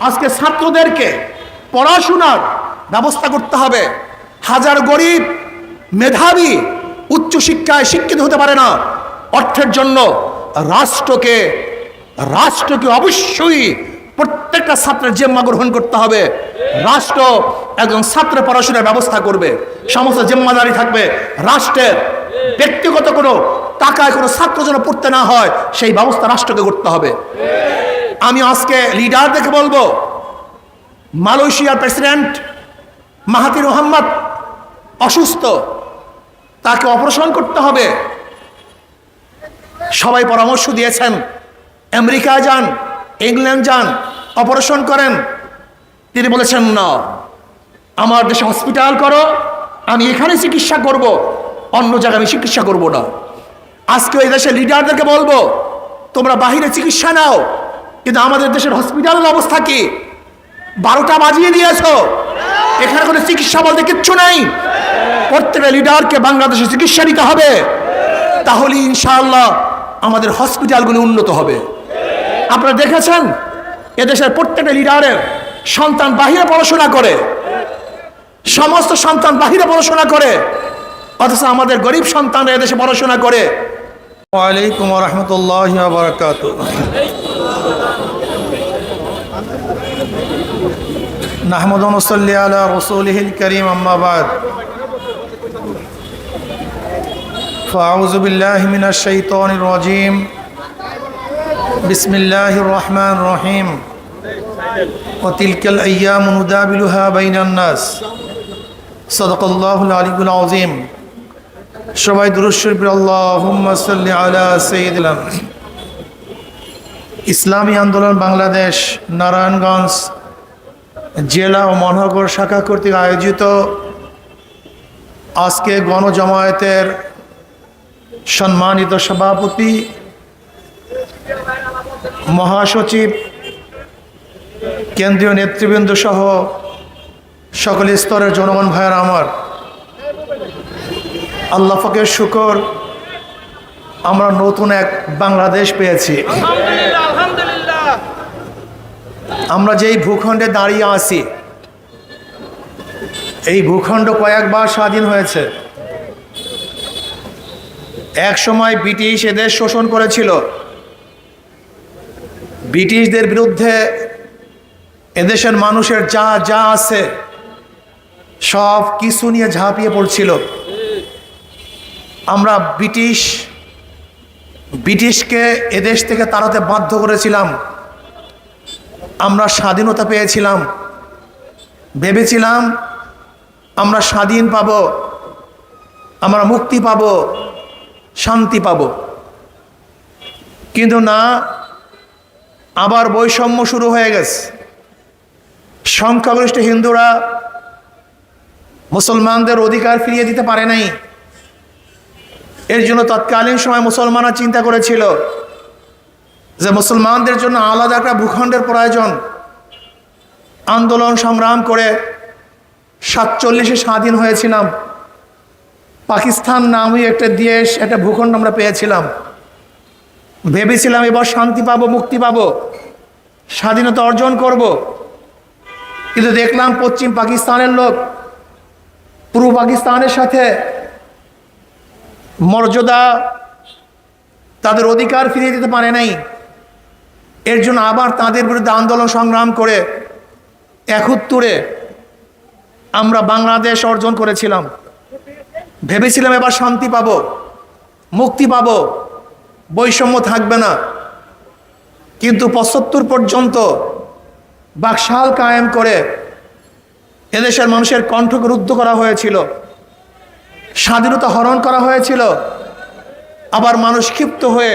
আজকে ছাত্রদেরকে পড়াশোনার ব্যবস্থা করতে হবে। হাজার গরিব মেধাবী উচ্চশিক্ষায় শিক্ষিত হতে পারে না, অর্থের জন্য রাষ্ট্রকে অবশ্যই প্রত্যেকটা ছাত্রের জিম্মা গ্রহণ করতে হবে। রাষ্ট্র একজন ছাত্রের পড়াশোনার ব্যবস্থা করবে, সমস্ত জিম্মাদারি থাকবে রাষ্ট্রের। ব্যক্তিগত কোনো টাকায় কোনো ছাত্র যেন পড়তে না হয় সেই ব্যবস্থা রাষ্ট্রকে করতে হবে। আমি আজকে লিডারদেরকে বলবো, মালয়েশিয়ার প্রেসিডেন্ট মাহাথির মোহাম্মদ অসুস্থ, তাকে অপারেশন করতে হবে। সবাই পরামর্শ দিয়েছেন আমেরিকা যান, ইংল্যান্ড যান, অপারেশন করেন। তিনি বলেছেন না, আমার দেশে হসপিটাল করো, আমি এখানে চিকিৎসা করব, অন্য জায়গায় আমি চিকিৎসা করব না। আজকে এই দেশের লিডারদেরকে বলবো, তোমরা বাহিরে চিকিৎসা নাও, কিন্তু আমাদের দেশের হসপিটালের অবস্থা কি? 12টা বাজিয়ে দিয়েছো, এখানে কোনো চিকিৎসা বলতে কিচ্ছু নাই। প্রত্যেকটা লিডারকে বাংলাদেশে চিকিৎসা নিতে হবে, তাহলে ইনশাআল্লাহ আমাদের হসপিটালগুলি উন্নত হবে। আপনারা দেখেছেন এদেশের প্রত্যেকটা লিডারের সন্তান বাহিরে পড়াশোনা করে, সমস্ত সন্তান বাহিরে পড়াশোনা করে, অথচ আমাদের গরিব সন্তানরা এদেশে পড়াশোনা করে। ওয়ালাইকুম রহমতুল্লাহি ওয়া বারাকাতুহু। নাহমাদু ওয়া নুসাল্লি আলা রাসূলিহিল কারীম, আম্মা বাদ। ফাআউযু বিল্লাহি মিনাশ শাইতানির রাজীম। বিসমিল্লাহির রহমানির রহিম। ওয়া তিলকাল আইয়ামু নুদাবিলুহা বাইনান নাস। সাদাকাল্লাহুল আলিয়্যুল আযীম। সবাই দুরূদ শরীফ পড়ি, আল্লাহুম্মা সাল্লি আলা সাইয়্যিদিনা। ইসলামী আন্দোলন বাংলাদেশ নারায়ণগঞ্জ জেলা ও মহানগর শাখা কর্তৃক আয়োজিত আজকে গণজামায়াতের সম্মানিত সভাপতি, মহাসচিব, কেন্দ্রীয় নেতৃবৃন্দ সহ সকল স্তরের জনগণ ভাইয়েরা আমার, আল্লাহ পাকের শুকর, আমরা নতুন এক বাংলাদেশ পেয়েছি। আমরা যেই ভূখণ্ডে দাঁড়িয়ে আছি, এই ভূখণ্ড কয়েকবার স্বাধীন হয়েছে। এক সময় ব্রিটিশ এদেশ শোষণ করেছিল, ব্রিটিশদের বিরুদ্ধে এদেশের মানুষের যা যা আছে সব কিছু নিয়ে ঝাঁপিয়ে পড়ছিল। আমরা ব্রিটিশকে এদেশ থেকে তাড়াতে বাধ্য করেছিলাম। আমরা স্বাধীনতা পেয়েছিলাম, ভেবেছিলাম আমরা স্বাধীন পাব, আমরা মুক্তি পাব, শান্তি পাব। কিন্তু না, আবার বৈষম্য শুরু হয়ে গেছে। সংখ্যাগরিষ্ঠ হিন্দুরা মুসলমানদের অধিকার ফিরিয়ে দিতে পারে নাই। এর জন্য তৎকালীন সময় মুসলমানরা চিন্তা করেছিল যে মুসলমানদের জন্য আলাদা একটা ভূখণ্ডের প্রয়োজন। আন্দোলন সংগ্রাম করে 47-এ স্বাধীন হয়েছিলাম। পাকিস্তান নামে একটা দেশ, একটা ভূখণ্ড আমরা পেয়েছিলাম। ভেবেছিলাম এবার শান্তি পাবো, মুক্তি পাবো, স্বাধীনতা অর্জন করব। কিন্তু দেখলাম পশ্চিম পাকিস্তানের লোক পূর্ব পাকিস্তানের সাথে মর্যাদা, তাদের অধিকার ফিরিয়ে দিতে পারে নাই। এর জন্য আবার তাদের বিরুদ্ধে আন্দোলন সংগ্রাম করে 71-এ আমরা বাংলাদেশ অর্জন করেছিলাম। ভেবেছিলাম এবার শান্তি পাবো, মুক্তি পাবো, বৈষম্য থাকবে না। কিন্তু 75 পর্যন্ত বাকশাল কায়েম করে এদেশের মানুষের কণ্ঠকে রুদ্ধ করা হয়েছিল, স্বাধীনতা হরণ করা হয়েছিল। আবার মানুষ ক্ষিপ্ত হয়ে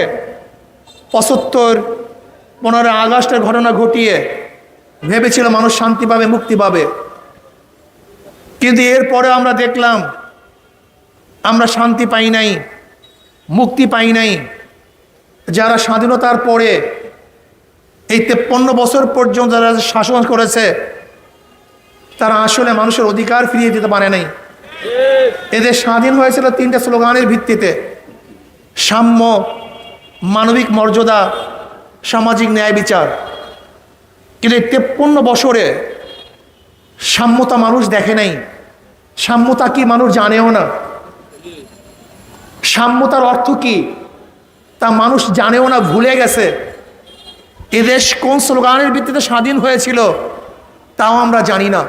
75-15 আগস্টের ঘটনা ঘটিয়ে ভেবেছিল মানুষ শান্তি পাবে, মুক্তি পাবে। কিন্তু এরপরে আমরা দেখলাম আমরা শান্তি পাই নাই, মুক্তি পাই নাই। যারা স্বাধীনতার পরে এই 53 বছর পর্যন্ত যারা শাসন করেছে, তারা আসলে মানুষের অধিকার ফিরিয়ে দিতে পারে নাই। এদের স্বাধীন হয়েছিল 3টে স্লোগানের ভিত্তিতে: সাম্য, মানবিক মর্যাদা, সামাজিক ন্যায় বিচার। কিন্তু এই 53 বছরে সাম্যতা মানুষ দেখে নাই। সাম্যতা কি মানুষ জানেও না। সাম্যতার অর্থ কি তা মানুষ জানেও না, ভুলে গেছে। এদেশ কোন স্লোগানের ভিত্তিতে স্বাধীন হয়েছিল তাও আমরা জানি না।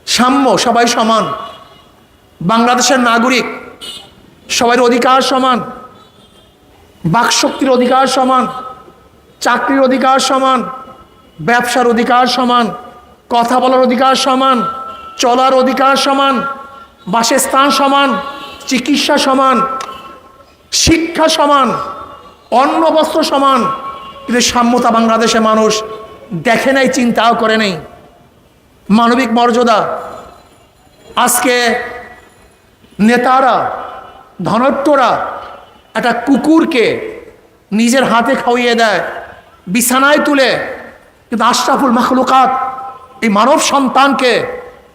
সাম্য, সবাই সমান, বাংলাদেশের নাগরিক, সবার অধিকার সমান, বাকশক্তির অধিকার সমান, চাকরির অধিকার সমান, ব্যবসার অধিকার সমান, কথা বলার অধিকার সমান, চলার অধিকার সমান, বাসস্থান সমান, চিকিৎসা সমান, শিক্ষা সমান, অন্ন বস্ত্র সমান। কিন্তু সাম্যতা বাংলাদেশে মানুষ দেখে নাই, চিন্তাও করে নাই। মানবিক মর্যাদা আজকে নেতারা, ধনট্টরা একটা কুকুরকে নিজের হাতে খাওয়িয়ে দেয়, বিছানায় তুলে। কিন্তু আশরাফুল মাখলুকাত, এই মানব সন্তানকে,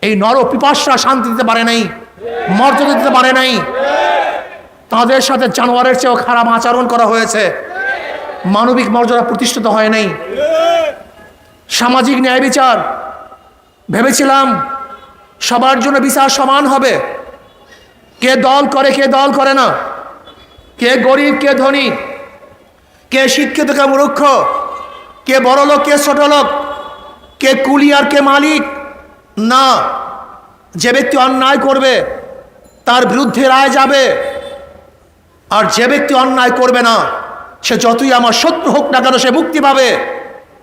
এই নর পিপাসা শান্তি দিতে পারে নাই, মর্যাদা দিতে পারে নাই। তাদের সাথে জানোয়ারের চেয়েও খারাপ আচরণ করা হয়েছে। মানবিক মর্যাদা প্রতিষ্ঠিত হয় নাই। সামাজিক ন্যায় বিচার ভেবেছিলাম সবার জন্য বিচার সমান হবে। কে দল করে, কে দল করে না, কে গরিব, কে ধনী, কে শিক্ষিত, কে মূর্খ, কে বড় লোক, কে ছোট লোক, কে কুলি আর কে মালিক। না, যে ব্যক্তি অন্যায় করবে তার বিরুদ্ধে রায় যাবে, আর যে ব্যক্তি অন্যায় করবে না সে যতই আমার শত্রু হোক না কেন সে মুক্তি পাবে।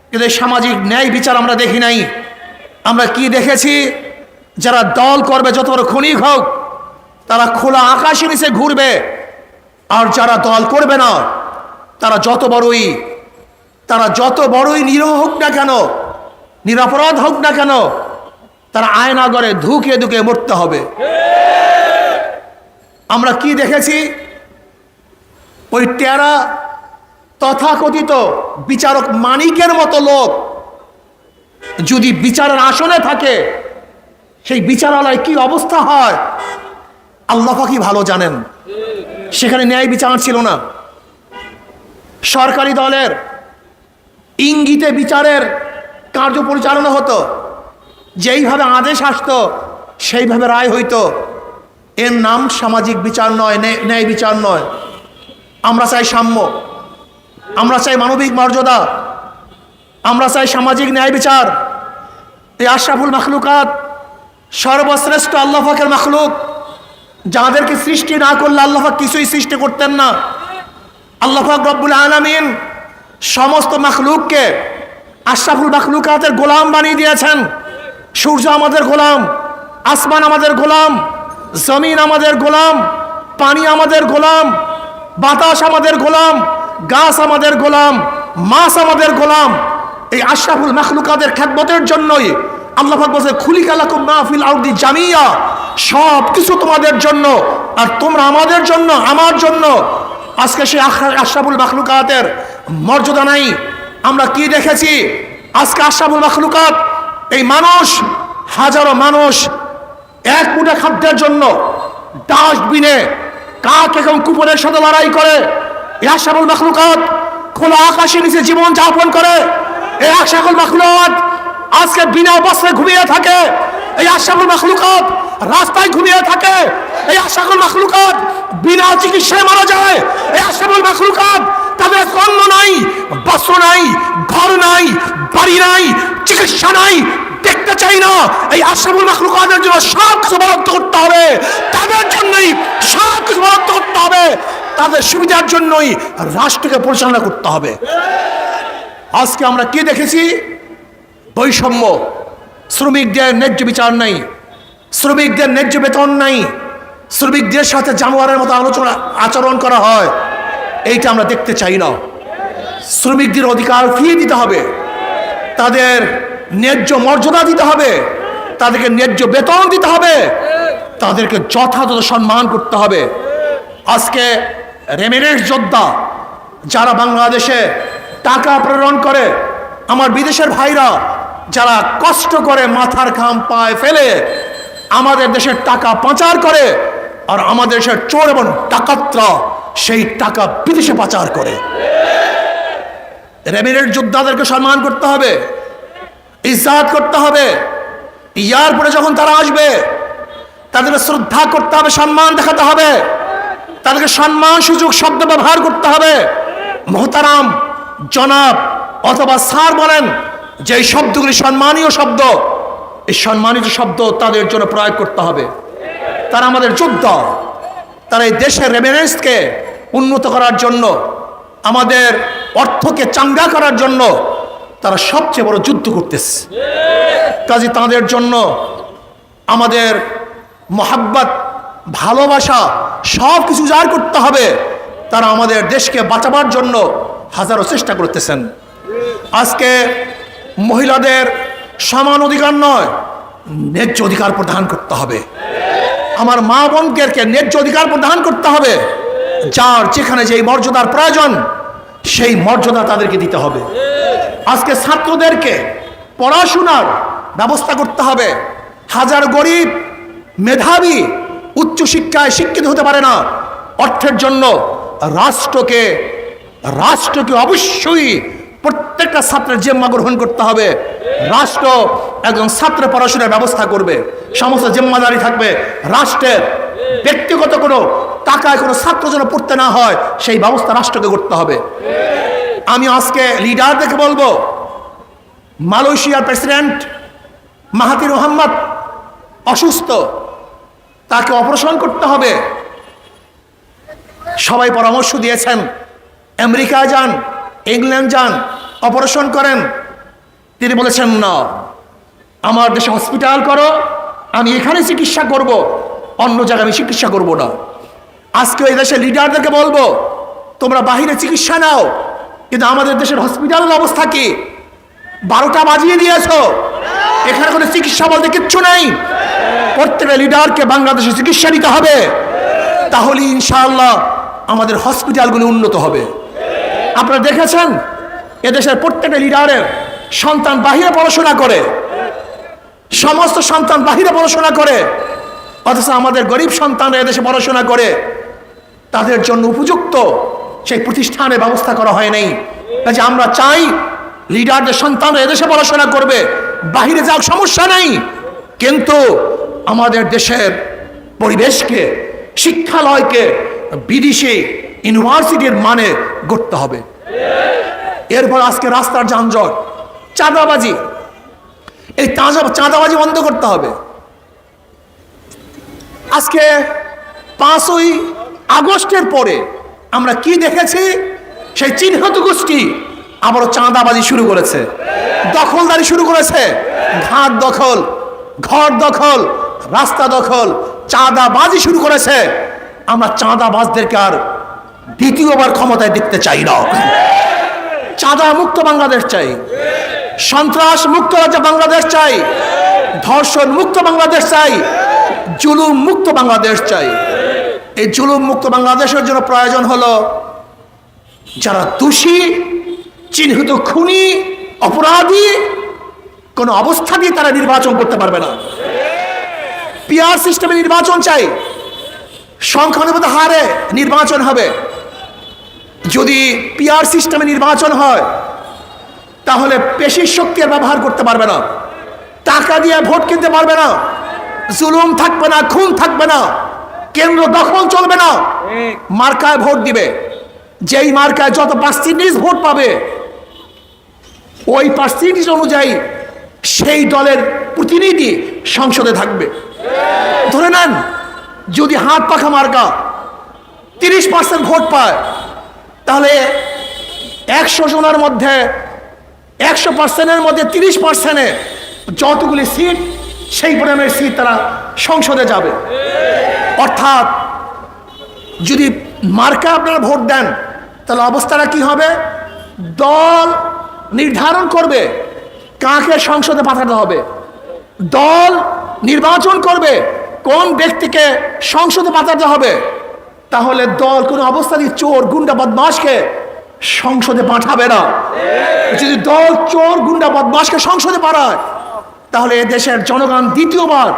কিন্তু সামাজিক ন্যায় বিচার আমরা দেখি নাই। আমরা কি দেখেছি? যারা দল করবে, যত বড় খনি হোক, তারা খোলা আকাশের নিচে ঘুরবে। আর যারা দল করবে না তারা যত বড়ই নিরীহ হোক না কেন, নিরপরাধ হোক না কেন, তারা আয়নাগরে ধুকে ধুকে মরতে হবে। আমরা কি দেখেছি? ওই টেরা তথাকথিত বিচারক মানিকের মতো লোক যদি বিচারের আসনে থাকে, সেই বিচারালয় কি অবস্থা হয় আল্লাহ পাকই ভালো জানেন। সেখানে ন্যায় বিচার ছিল না। সরকারি দলের ইঙ্গিতে বিচারের কার্য পরিচালনা হতো। যেইভাবে আদেশ আসতো সেইভাবে রায় হইতো। এর নাম সামাজিক বিচার নয়, ন্যায় বিচার নয়। আমরা চাই সাম্য, আমরা চাই মানবিক মর্যাদা, আমরা চাই সামাজিক ন্যায় বিচার। এই আশরাফুল মাখলুকাত, সর্বশ্রেষ্ঠ আল্লাহ পাকের মাখলুক, যাদেরকে সৃষ্টি না করলে আল্লাহ পাক কিছুই সৃষ্টি করতেন না। আল্লাহ পাক রব্বুল আলামিন সমস্ত মাখলুককে আশরাফুল মাখলুকাতের গোলাম বানিয়ে দিয়েছেন। সূর্য আমাদের গোলাম, আসমান আমাদের গোলাম, জমিন আমাদের গোলাম, পানি আমাদের গোলাম, বাতাস আমাদের গোলাম, গাছ আমাদের গোলাম, মাছ আমাদের গোলাম। এই আশরাফুল মাখলুকাতের খেদমতের জন্যই আল্লাহ পাক বলেছে খুলিকা লাকুম মা ফিল আরদি জামিয়া, সব কিছু তোমাদের জন্য আর তোমরা আমাদের জন্য, আমার জন্য। আজকে সেই আশরাফুল মাখলুকাতের মর্যাদা নাই। আমরা কি দেখেছি? আজকে আশরাফুল মাখলুকাত, এই মানুষ, হাজারো মানুষ এক মুঠা খাদ্যের জন্য ডাস্টবিনে কাক এবং কুকুরের সাথে লড়াই করে। এই আশরাফুল মাখলুকাত খোলা আকাশের নিচে জীবন যাপন করে। এই আশরাফুল মাখলুকাত আজকে বিনা বস্ত্রে ঘুমিয়ে থাকে। এই আশরাফুল মাখলুকাত রাস্তায় ঘুমিয়ে থাকে। এই আশরাফুল মাখলুকাত বিনা চিকিৎসায় মারা যায়। এই আশরাফুল মাখলুকাত তাদের অন্ন নাই, বস্ত্র নাই, ঘর নাই, বাড়ি নাই, চিকিৎসা নাই, দেখতে চাই না। এই আশরাফুল মাখলুকাতের জন্য সব কিছু বরাদ্দ করতে হবে, তাদের জন্যই সব কিছু বরাদ্দ করতে হবে, তাদের সুবিধার জন্যই রাষ্ট্রকে পরিচালনা করতে হবে। আজকে আমরা কি দেখেছি? বৈষম্য, শ্রমিকদের ন্যায্য বিচার নাই, শ্রমিকদের ন্যায্য বেতন নাই, শ্রমিকদের সাথে জানোয়ারের মতো আচরণ করা হয়। এইটা আমরা দেখতে চাই না। শ্রমিকদের অধিকার ফিরিয়ে দিতে হবে, তাদের ন্যায্য মর্যাদা দিতে হবে, তাদেরকে ন্যায্য বেতন দিতে হবে, তাদেরকে যথাযথ সম্মান করতে হবে। আজকে রেমিটেন্স যোদ্ধা যারা বাংলাদেশে টাকা প্রেরণ করে, আমার বিদেশের ভাইরা যারা কষ্ট করে মাথার ঘাম পায়ে ফেলে আমাদের দেশের টাকা পাচার করে, আর আমাদের দেশের চোর এবং ডাকাতরা সেই টাকা বিদেশে পাচার করে। রেমিটেন্স যোদ্ধাদেরকে সম্মান করতে হবে, ইজ্জত করতে হবে। এয়ারপোর্টে যখন তারা আসবে তাদেরকে শ্রদ্ধা করতে হবে, সম্মান দেখাতে হবে, তাদেরকে সম্মান সুযোগ শব্দ ব্যবহার করতে হবে। মোহতারাম, জনাব অথবা স্যার বলেন, যে এই শব্দগুলি সম্মানীয় শব্দ, এই সম্মানিত শব্দ তাদের জন্য প্রয়োগ করতে হবে। তারা আমাদের যোদ্ধা, তারা এই দেশের রেমিনেন্সকে উন্নত করার জন্য, আমাদের অর্থকে চাঙ্গা করার জন্য তারা সবচেয়ে বড় যুদ্ধ করতেছে। কাজে তাদের জন্য আমাদের মোহাব্বত, ভালোবাসা সব কিছু উজাড় করতে হবে। তারা আমাদের দেশকে বাঁচাবার জন্য হাজারো চেষ্টা করতেছেন। আজকে মহিলাদের সমান অধিকার নয়, ন্যায্য অধিকার প্রদান করতে হবে। আমার মা বোনদেরকে ন্যায্য অধিকার প্রদান করতে হবে। যার যেখানে যেই মর্যাদার প্রয়োজন সেই মর্যাদা তাদেরকে দিতে হবে। আজকে ছাত্রদেরকে পড়াশোনার ব্যবস্থা করতে হবে। হাজার গরিব মেধাবী উচ্চশিক্ষায় শিক্ষিত হতে পারে না। অর্থের জন্য রাষ্ট্রকে অবশ্যই প্রত্যেকটা ছাত্রের জিম্মা গ্রহণ করতে হবে। রাষ্ট্র একজন ছাত্র পড়াশোনার ব্যবস্থা করবে, সমস্ত জিম্মাদারি থাকবে রাষ্ট্রের। ব্যক্তিগত কোনো টাকায় কোনো ছাত্র যেন পড়তে না হয় সেই ব্যবস্থা রাষ্ট্রকে করতে হবে। আমি আজকে লিডারদেরকে বলবো, মালয়েশিয়ার প্রেসিডেন্ট মাহাথির মোহাম্মদ অসুস্থ, তাকে অপারেশন করতে হবে। সবাই পরামর্শ দিয়েছেন আমেরিকা যান, ইংল্যান্ড যান, অপারেশন করেন। তিনি বলেছেন না, আমার দেশে হসপিটাল করো, আমি এখানে চিকিৎসা করব, অন্য জায়গায় আমি চিকিৎসা করব না। আজকে এই দেশের লিডারদেরকে বলবো, তোমরা বাহিরে চিকিৎসা নাও, কিন্তু আমাদের দেশের হসপিটালের অবস্থা কি? 12টা বাজিয়ে দিয়েছো, এখানে কোনো চিকিৎসা বলতে কিচ্ছু নেই। প্রত্যেকটা লিডারকে বাংলাদেশে চিকিৎসা নিতে হবে, তাহলে ইনশাআল্লাহ আমাদের হসপিটালগুলি উন্নত হবে। আপনারা দেখেছেন এদেশের প্রত্যেকটা লিডারের সন্তান বাহিরে পড়াশোনা করে, সমস্ত সন্তান বাহিরে পড়াশোনা করে, অথচ আমাদের গরিব সন্তানরা এদেশে পড়াশোনা করে, তাদের জন্য উপযুক্ত সেই প্রতিষ্ঠানের ব্যবস্থা করা হয় নাই। কাজে আমরা চাই লিডারদের সন্তানরা এদেশে পড়াশোনা করবে, বাহিরে যাওয়ার সমস্যা নেই, কিন্তু আমাদের দেশের পরিবেশকে, শিক্ষালয়কে বিদেশি ইউনিভার্সিটির মানে গড়তে হবে। এরপর আজকে রাস্তার যানজট, চাঁদাবাজি, এই চাঁদাবাজি বন্ধ করতে হবে। আজকে 5ই আগস্টের পরে আমরা কি দেখেছি? সেই চিহ্নিত গোষ্ঠী আবারও চাঁদাবাজি শুরু করেছে, দখলদারি শুরু করেছে, ঘাট দখল, ঘর দখল, রাস্তা দখল, চাঁদাবাজি শুরু করেছে। আমরা চাঁদাবাজদেরকে আর দ্বিতীয়বার ক্ষমতায় দেখতে চাই না। চাঁদা মুক্ত বাংলাদেশ চাই, সন্ত্রাস মুক্ত রাজ্য বাংলাদেশ চাই, ধর্ষণ মুক্ত বাংলাদেশ চাই, জুলুম মুক্ত বাংলাদেশ চাই। এই জুলুম মুক্ত বাংলাদেশের জন্য প্রয়োজন হলো যারা দোষী, চিহ্নিত খুনি, অপরাধী, কোনো অবস্থাতেই তারা নির্বাচন করতে পারবে না। পিআর সিস্টেমে নির্বাচন চাই, সংখ্যানুপাত হারে নির্বাচন হবে। যদি পিআর সিস্টেমে নির্বাচন হয় তাহলে পেশির শক্তির ব্যবহার করতে পারবে না, টাকা দিয়ে ভোট কিনতে পারবে না, জুলুম থাকবে না, খুন থাকবে না, কেন্দ্র দখল চলবে না। মার্কায় ভোট দিবে, যেই মার্কায় যত পার্সেন্টেজ ভোট পাবে ওই পার্সেন্টেজ অনুযায়ী সেই দলের প্রতিনিধি সংসদে থাকবে। ধরে নেন যদি হাত পাখা মার্কা 30% ভোট পায়, তাহলে 100 জনের মধ্যে 100%-এর মধ্যে 30%-এ যতগুলি সিট, সেই পরিমাণের সিট তারা সংসদে যাবে। অর্থাৎ যদি মার্কা আপনারা ভোট দেন তাহলে অবস্থাটা কি হবে? দল নির্ধারণ করবে কাকে সংসদে পাঠাতে হবে, দল নির্বাচন করবে কোন ব্যক্তিকে সংসদে পাঠাতে হবে। তাহলে দল কোনো অবস্থাতেই চোর, গুন্ডা, বদমাশকে সংসদে পাঠাবে না। যদি দল চোর, গুন্ডা, বদমাশকে সংসদে পাঠায় তাহলে দেশের জনগণ দ্বিতীয়বার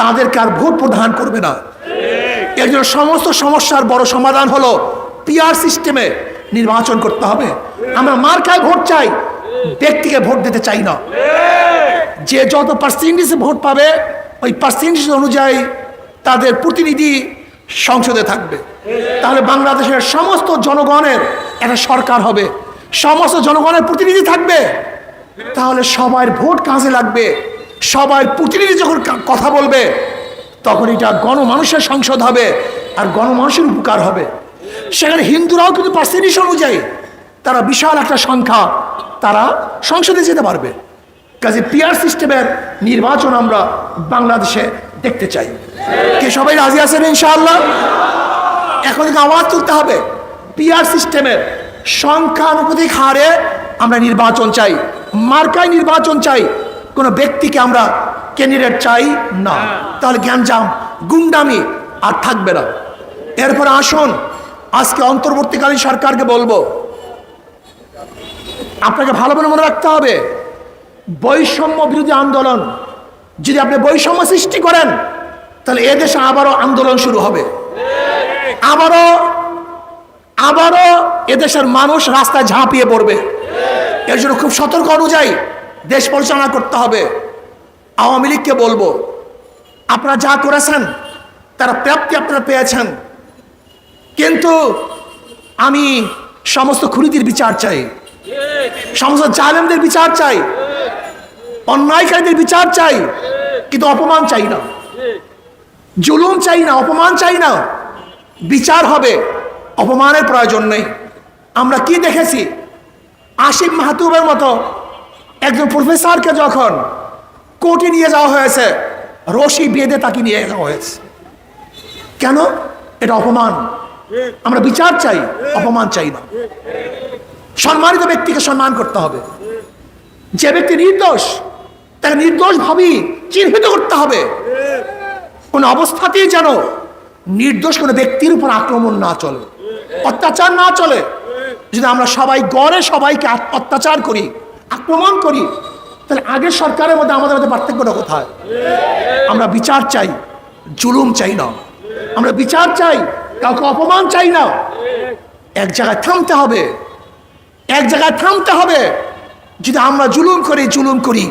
তাদেরকে আর ভোট প্রদান করবে না। এর জন্য সমস্ত সমস্যার বড় সমাধান হলো পিআর সিস্টেমে নির্বাচন করতে হবে। আমরা মার্কায় ভোট চাই, ব্যক্তিকে ভোট দিতে চাই না। যে যত পার্সেন্টেজে ভোট পাবে ওই পার্সেন্টেজ অনুযায়ী তাদের প্রতিনিধি সংসদে থাকবে। তাহলে বাংলাদেশের সমস্ত জনগণের একটা সরকার হবে, সমস্ত জনগণের প্রতিনিধি থাকবে। তাহলে সবার ভোট কাজে লাগবে, সবার প্রতিনিধি যখন কথা বলবে তখন এটা গণমানুষের সংসদ হবে আর গণমানুষের উপকার হবে। সেখানে হিন্দুরাও কিন্তু পার্সেন্টেজ অনুযায়ী তারা বিশাল একটা সংখ্যা, তারা সংসদে যেতে পারবে। কাজে পিআর সিস্টেমের নির্বাচন আমরা বাংলাদেশে দেখতে চাই। কে সবাই রাজি আছেন ইনশাআল্লাহ? এখন থেকে আওয়াজ তুলতে হবে, পিআর সিস্টেমের সংখ্যানুপাতিক হারে আমরা নির্বাচন চাই, মার্কায় নির্বাচন চাই, কোনো ব্যক্তিকে আমরা ক্যান্ডিডেট চাই না। তাহলে গ্যাঞ্জাম গুন্ডামি আর থাকবে না। এরপর আসুন, আজকে অন্তর্বর্তীকালীন সরকারকে বলবো, আপনাকে ভালো করে মনে রাখতে হবে, বৈষম্য বিরোধী আন্দোলন যদি আপনি বৈষম্য সৃষ্টি করেন তাহলে এদেশে আবারও আন্দোলন শুরু হবে, আবারও এদেশের মানুষ রাস্তায় ঝাঁপিয়ে পড়বে। এর জন্য খুব সতর্ক অনুযায়ী দেশ পরিচালনা করতে হবে। আওয়ামী লীগকে বলবো, আপনারা যা করেছেন তারা প্রাপ্তি আপনারা পেয়েছেন, কিন্তু আমি সমস্ত খুনিদের বিচার চাই, সমস্ত জালেমদের বিচার চাই, অন্যায়কারীদের বিচার চাই, কিন্তু অপমান চাই না, জুলুম চাই না, অপমান চাই না। বিচার হবে, অপমানের প্রয়োজন নেই। আমরা কি দেখেছি, আসিফ মাহতুবের মতো একজন প্রফেসরকে যখন কোর্টে নিয়ে যাওয়া হয়েছে, রশি বেঁধে তাকে নিয়ে যাওয়া হয়েছে। কেন? এটা অপমান। আমরা বিচার চাই, অপমান চাই না। সম্মানিত ব্যক্তিকে সম্মান করতে হবে। যে ব্যক্তি নির্দোষ তাকে নির্দোষ ভাবেই চিহ্নিত করতে হবে। কোন অবস্থাতেই যেন নির্দোষ কোনো ব্যক্তির উপর আক্রমণ না চলে, অত্যাচার না চলে। যদি আমরা সবাই গড়ে সবাইকে অত্যাচার করি, আক্রমণ করি, তাহলে আগের সরকারের মধ্যে আমাদের মধ্যে পার্থক্যটা কোথায়? আমরা বিচার চাই, জুলুম চাই না। আমরা বিচার চাই, কাউকে অপমান চাই না। এক জায়গায় থামতে হবে, এক জায়গায় থামতে হবে। যদি আমরা জুলুম করি,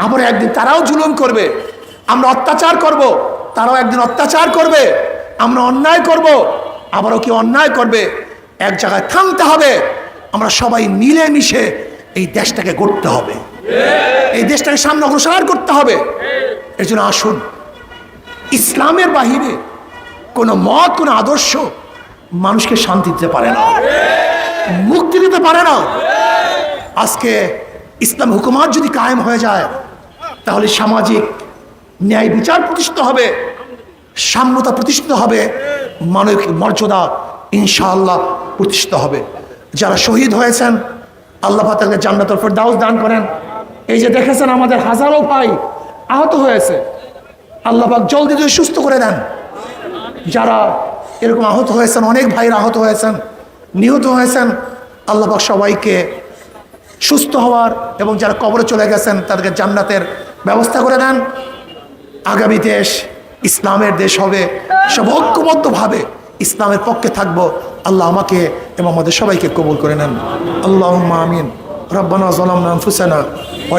আবার একদিন তারাও জুলুম করবে। আমরা অত্যাচার করব, তারাও একদিন অত্যাচার করবে। আমরা অন্যায় করব, আবারও কি অন্যায় করবে। এক জায়গায় থামতে হবে। আমরা সবাই মিলেমিশে এই দেশটাকে গড়তে হবে, এই দেশটাকে সামনে অগ্রসর করতে হবে। এর জন্য আসুন, ইসলামের বাহিরে কোনো মত, কোনো আদর্শ মানুষকে শান্তি দিতে পারে না, মুক্তি দিতে পারে না। আজকে ইসলাম হুকুমাত যদি কায়েম হয়ে যায় তাহলে সামাজিক ন্যায় বিচার প্রতিষ্ঠিত হবে, সাম্যতা প্রতিষ্ঠিত হবে, মানবিক মর্যাদা ইনশাআল্লাহ প্রতিষ্ঠিত হবে। যারা শহীদ হয়েছেন আল্লাহ পাক তাদেরকে জান্নাতুল ফেরদাউস দান করেন। এই যে দেখেছেন আমাদের হাজারো ভাই আহত হয়েছে, আল্লাহ পাক জলদি জলদি সুস্থ করে দেন। যারা এরকম আহত হয়েছেন, অনেক ভাইরা আহত হয়েছেন, নিহত হয়েছেন, আল্লাহ পাক সবাইকে সুস্থ হওয়ার এবং যারা কবরে চলে গেছেন তাদেরকে জান্নাতের ব্যবস্থা করে দেন। আগামী দেশ ইসলামের দেশ হবে, সব ঐক্যবদ্ধভাবে ইসলামের পক্ষে থাকবো। আল্লাহ আমাকে এবং আমাদের সবাইকে কবুল করে নেন। আল্লাহুম্মা আমিন। রব্বানা যালামনা আনফুসানা ওয়া